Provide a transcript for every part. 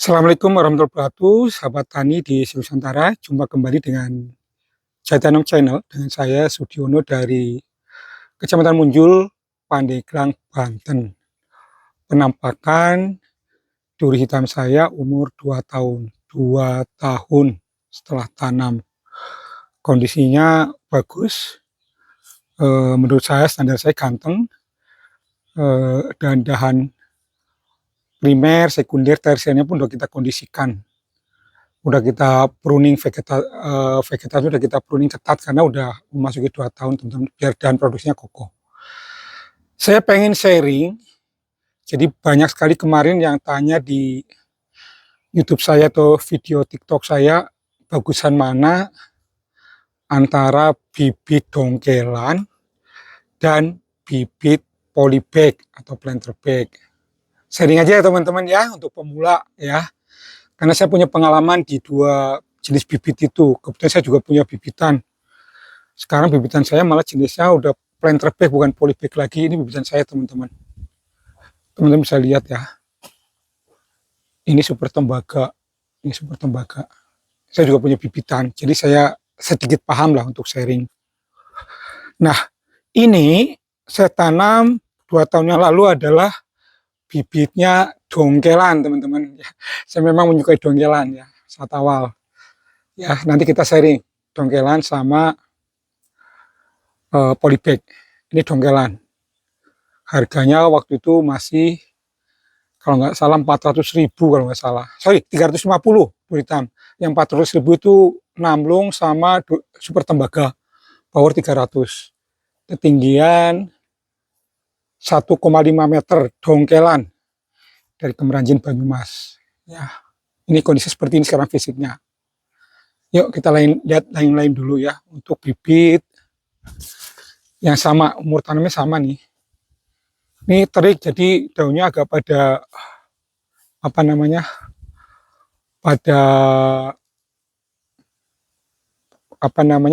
Assalamualaikum warahmatullahi wabarakatuh, sahabat tani di seluruh Nusantara. Jumpa kembali dengan Jaitanam Channel dengan saya Sudiono dari Kecamatan Munjul, Pandeglang, Banten. Penampakan duri hitam saya umur 2 tahun. 2 tahun setelah tanam. Kondisinya bagus. Menurut saya, standar saya ganteng. Dan dahan primer, sekunder, tersiernya pun sudah kita kondisikan. Udah kita pruning vegetasi udah kita pruning ketat karena udah memasuki 2 tahun teman-teman, biar dahan produksinya kokoh. Saya pengen sharing, jadi banyak sekali kemarin yang tanya di YouTube saya atau video TikTok saya, bagusan mana antara bibit dongkelan dan bibit polybag atau planter bag. Sharing aja ya teman-teman ya, untuk pemula ya. Karena saya punya pengalaman di 2 jenis bibit itu. Kebetulan saya juga punya bibitan. Sekarang bibitan saya malah jenisnya udah planter bag, bukan polybag lagi. Ini bibitan saya teman-teman. Teman-teman bisa lihat ya. Ini super tembaga. Ini super tembaga. Saya juga punya bibitan. Jadi saya sedikit paham lah untuk sharing. Nah, ini saya tanam 2 tahun yang lalu adalah bibitnya dongkelan teman-teman. Saya memang menyukai dongkelan ya saat awal. Ya, nanti kita sharing dongkelan sama polybag. Ini dongkelan. Harganya waktu itu masih kalau nggak salah 400.000 kalau nggak salah. Sorry, 350 duri hitam. Yang 400.000 itu namlung sama super tembaga power 300. Ketinggian 1,5 meter dongkelan dari Kemeranjin Banyumas. Ya, ini kondisi seperti ini sekarang fisiknya. Yuk kita lihat lain-lain dulu ya. Untuk bibit yang sama, umur tanamnya sama nih. Ini terik, jadi daunnya agak pada apa namanya?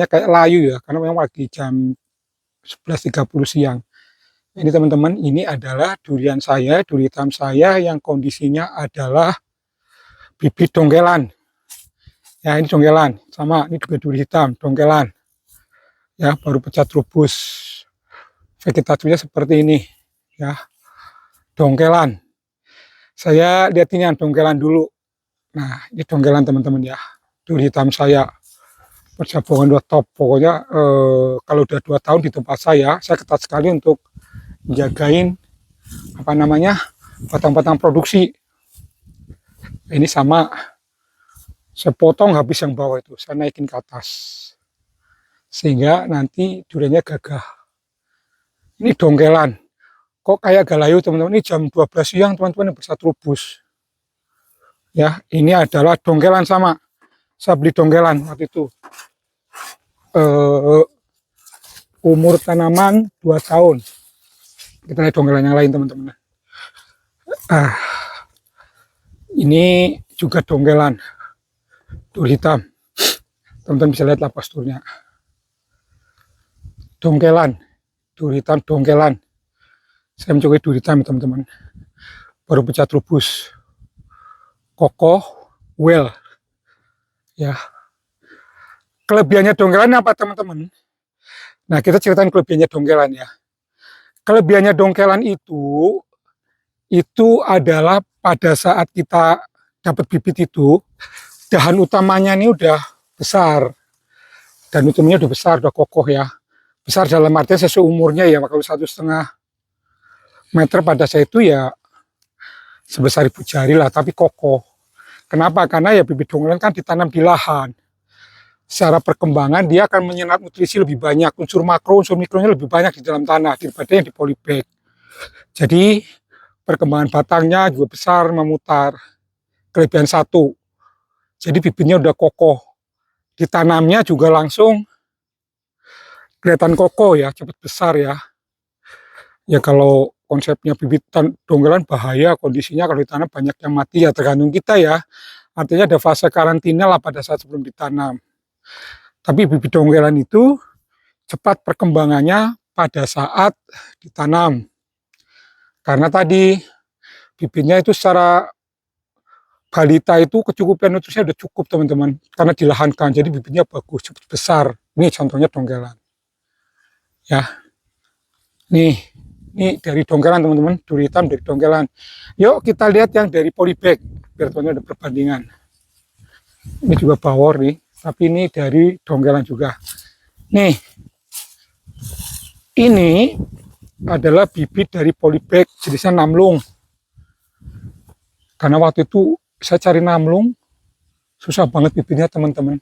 Kayak layu ya, karena memang lagi jam 11.30 siang. Ini teman-teman, ini adalah durian saya, duri hitam saya yang kondisinya adalah bibit dongkelan. Ya, ini dongkelan, sama ini juga duri hitam, dongkelan. Ya, baru pecah trubus. Vegetasinya seperti ini, ya. Dongkelan. Saya lihat ini yang dongkelan dulu. Nah, ini dongkelan teman-teman ya. Duri hitam saya. Perjabungan udah top. Pokoknya kalau udah 2 tahun di tempat saya ketat sekali untuk jagain batang-batang produksi. Ini sama, saya potong habis yang bawah itu, saya naikin ke atas sehingga nanti duriannya gagah. Ini dongkelan, kok kayak galayu teman-teman. Ini jam 12 siang teman-teman, bersatu rubus ya. Ini adalah dongkelan sama, saya beli dongkelan waktu itu, umur tanaman 2 tahun. Kita lihat dongkelan yang lain teman-teman. Ini juga dongkelan duri hitam, teman-teman bisa lihat lah posturnya. Dongkelan duri hitam, dongkelan. Saya mencoba duri hitam teman-teman, baru pecah trubus, kokoh, well ya. Kelebihannya dongkelan apa teman-teman? Nah, kita ceritain kelebihannya dongkelan ya. Kelebihannya dongkelan itu adalah pada saat kita dapat bibit itu, dahan utamanya ini udah besar, dan utamanya udah besar, udah kokoh ya. Besar dalam artian sesuai umurnya ya, kalau 1,5 meter pada saya itu ya sebesar ibu jari lah, tapi kokoh. Kenapa? Karena ya bibit dongkelan kan ditanam di lahan. Secara perkembangan dia akan menyerap nutrisi lebih banyak, unsur makro, unsur mikronya lebih banyak di dalam tanah daripada yang di polybag. Jadi perkembangan batangnya juga besar, memutar. Kelebihan satu, jadi bibitnya udah kokoh, ditanamnya juga langsung kelihatan kokoh ya, cepat besar ya. Ya kalau konsepnya bibit dongkelan bahaya kondisinya kalau ditanam banyak yang mati ya, tergantung kita ya. Artinya ada fase karantina lah pada saat sebelum ditanam. Tapi bibit dongkelan itu cepat perkembangannya pada saat ditanam. Karena tadi bibitnya itu secara balita itu kecukupan nutrisinya udah cukup teman-teman, karena dilahankan, jadi bibitnya bagus, cepat besar. Ini contohnya dongkelan. Ya, nih dari dongkelan teman-teman, duri hitam dari dongkelan. Yuk kita lihat yang dari polybag, biar teman-teman ada perbandingan. Ini juga bawor nih, tapi ini dari dongkelan juga. Nih, ini adalah bibit dari polybag jenisnya namlung. Karena waktu itu saya cari namlung, susah banget bibitnya teman-teman.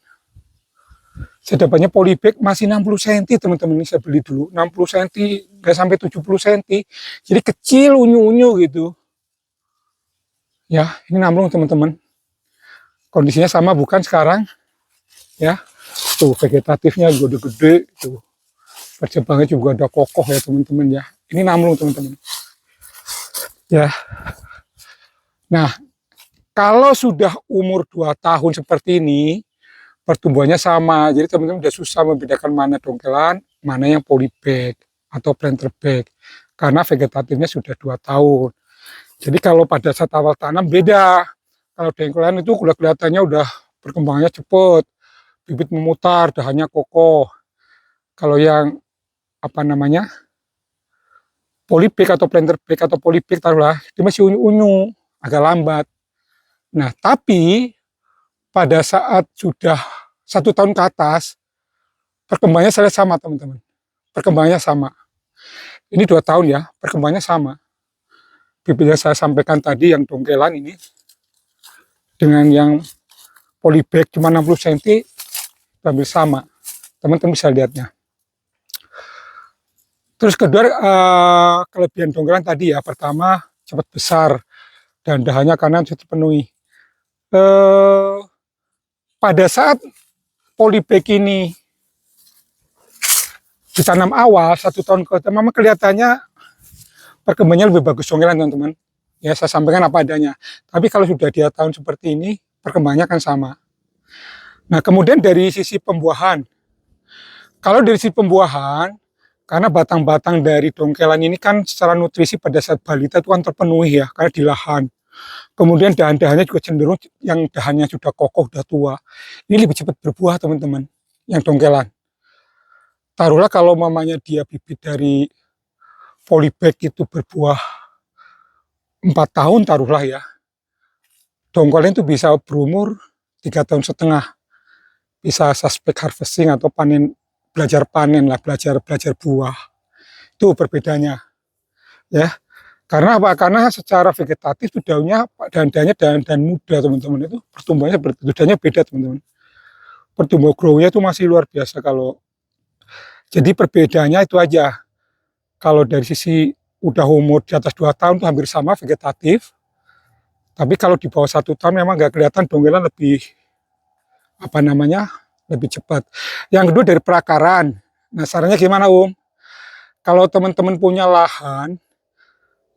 Saya dapatnya polybag masih 60 cm teman-teman, ini saya beli dulu 60 cm, nggak sampai 70 cm, jadi kecil unyu-unyu gitu. Ya, ini namlung teman-teman. Kondisinya sama bukan sekarang? Ya, tuh vegetatifnya juga udah gede, tuh percebangnya juga udah kokoh ya teman-teman ya. Ini namlung teman-teman. Ya, nah kalau sudah umur 2 tahun seperti ini, pertumbuhannya sama. Jadi teman-teman udah susah membedakan mana dongkelan, mana yang polybag atau planter bag. Karena vegetatifnya sudah 2 tahun. Jadi kalau pada saat awal tanam beda. Kalau dongkelan itu udah kelihatannya udah perkembangannya cepat. Bibit memutar, dahannya kokoh. Kalau yang apa namanya, polybag atau planter bag atau polybag taruhlah, dia masih unyu-unyu, agak lambat. Nah, tapi pada saat sudah 1 tahun ke atas, perkembangannya saya sama teman-teman. Perkembangannya sama. Ini 2 tahun ya, perkembangannya sama. Bibit yang saya sampaikan tadi yang dongkelan ini, dengan yang polybag cuma 60 cm, hampir sama. Teman-teman bisa lihatnya. Terus kedua, kelebihan dongkelan tadi ya, pertama cepat besar, dan dahannya kanan sudah terpenuhi. Pada saat polybag ini ditanam awal 1 tahun ke depan, memang kelihatannya perkembangannya lebih bagus dongkelan teman-teman. Ya saya sampaikan apa adanya. Tapi kalau sudah 2 tahun seperti ini, perkembangannya akan sama. Nah kemudian dari sisi pembuahan, kalau dari sisi pembuahan, karena batang-batang dari dongkelan ini kan secara nutrisi pada saat balita itu kan terpenuhi ya, karena di lahan. Kemudian dahan-dahannya juga cenderung yang dahannya sudah kokoh, sudah tua. Ini lebih cepat berbuah teman-teman, yang dongkelan. Taruhlah kalau mamanya dia bibit dari polybag itu berbuah 4 tahun taruhlah ya. Dongkelan itu bisa berumur 3,5 tahun. Bisa suspect harvesting atau panen, belajar panen lah, belajar buah. Itu perbedaannya. Ya. Karena apa? Karena secara vegetatif itu daunnya, dahan-dahannya dahan muda teman-teman, itu pertumbuhannya dahannya beda teman-teman. Pertumbuhan grow-nya itu masih luar biasa kalau. Jadi perbedaannya itu aja. Kalau dari sisi udah umur di atas 2 tahun itu hampir sama vegetatif. Tapi kalau di bawah 1 tahun memang nggak kelihatan dongkelan lebih apa namanya, lebih cepat. Yang kedua dari perakaran. Nah sarannya gimana Kalau teman-teman punya lahan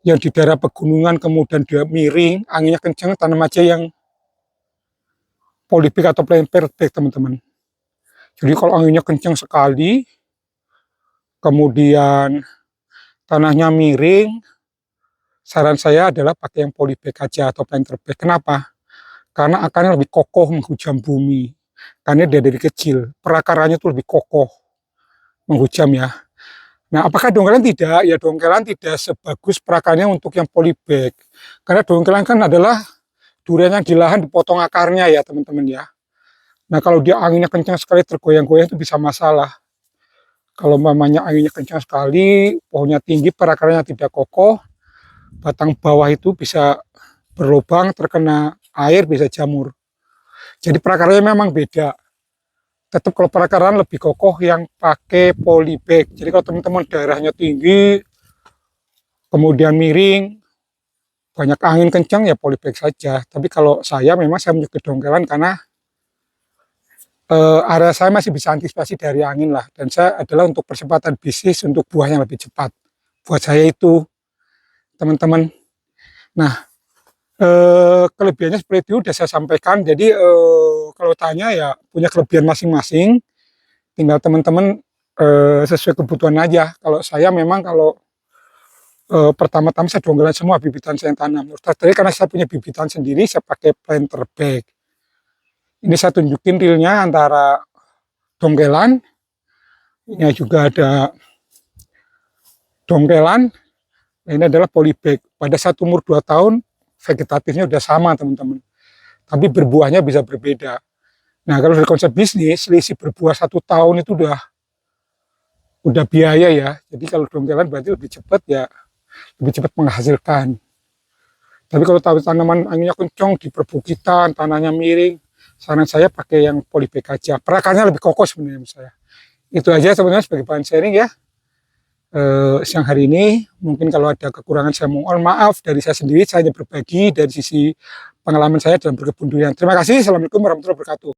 yang di daerah pegunungan kemudian dia miring, anginnya kencang, tanam aja yang polybag atau planter bag teman-teman. Jadi kalau anginnya kencang sekali, kemudian tanahnya miring, saran saya adalah pakai yang polybag aja atau planter bag. Kenapa? Karena akarnya lebih kokoh menghujam bumi. Karena dia dari kecil, perakarannya itu lebih kokoh menghujam ya. Nah, apakah dongkelan tidak? Ya dongkelan tidak sebagus perakarnya untuk yang polybag. Karena dongkelan kan adalah durian yang di lahan dipotong akarnya ya teman-teman ya. Nah kalau dia anginnya kencang sekali tergoyang-goyang itu bisa masalah. Kalau mamanya anginnya kencang sekali, pohonnya tinggi, perakarnya tidak kokoh, batang bawah itu bisa berlubang, terkena air, bisa jamur. Jadi perakarnya memang beda. Tetap kalau perakaran lebih kokoh yang pakai polybag. Jadi kalau teman-teman daerahnya tinggi, kemudian miring, banyak angin kencang ya polybag saja. Tapi kalau saya memang saya menyukai dongkelan karena area saya masih bisa antisipasi dari angin lah. Dan saya adalah untuk percepatan bisnis untuk buah yang lebih cepat. Buat saya itu, teman-teman. Nah, kelebihannya seperti itu sudah saya sampaikan. Jadi kalau tanya ya punya kelebihan masing-masing. Tinggal teman-teman sesuai kebutuhan aja. Kalau saya memang kalau pertama-tama saya dongkelan semua bibitan saya yang tanam. Tapi karena saya punya bibitan sendiri, saya pakai planter bag. Ini saya tunjukin realnya antara dongkelan, ini juga ada dongkelan, ini adalah polybag. Pada saat umur 2 tahun, vegetatifnya udah sama teman-teman. Tapi berbuahnya bisa berbeda. Nah kalau dari konsep bisnis, selisih berbuah 1 tahun itu udah biaya ya. Jadi kalau dongkelan berarti lebih cepat ya, lebih cepat menghasilkan. Tapi kalau tanaman anginnya kencang di perbukitan, tanahnya miring, saran saya pakai yang polybag aja. Perakarnya lebih kokoh sebenarnya menurut saya. Itu aja sebenarnya sebagai bahan sharing ya. Siang hari ini mungkin kalau ada kekurangan saya mohon maaf dari saya sendiri, saya hanya berbagi dari sisi pengalaman saya dalam berkebun durian. Terima kasih. Assalamualaikum warahmatullahi wabarakatuh.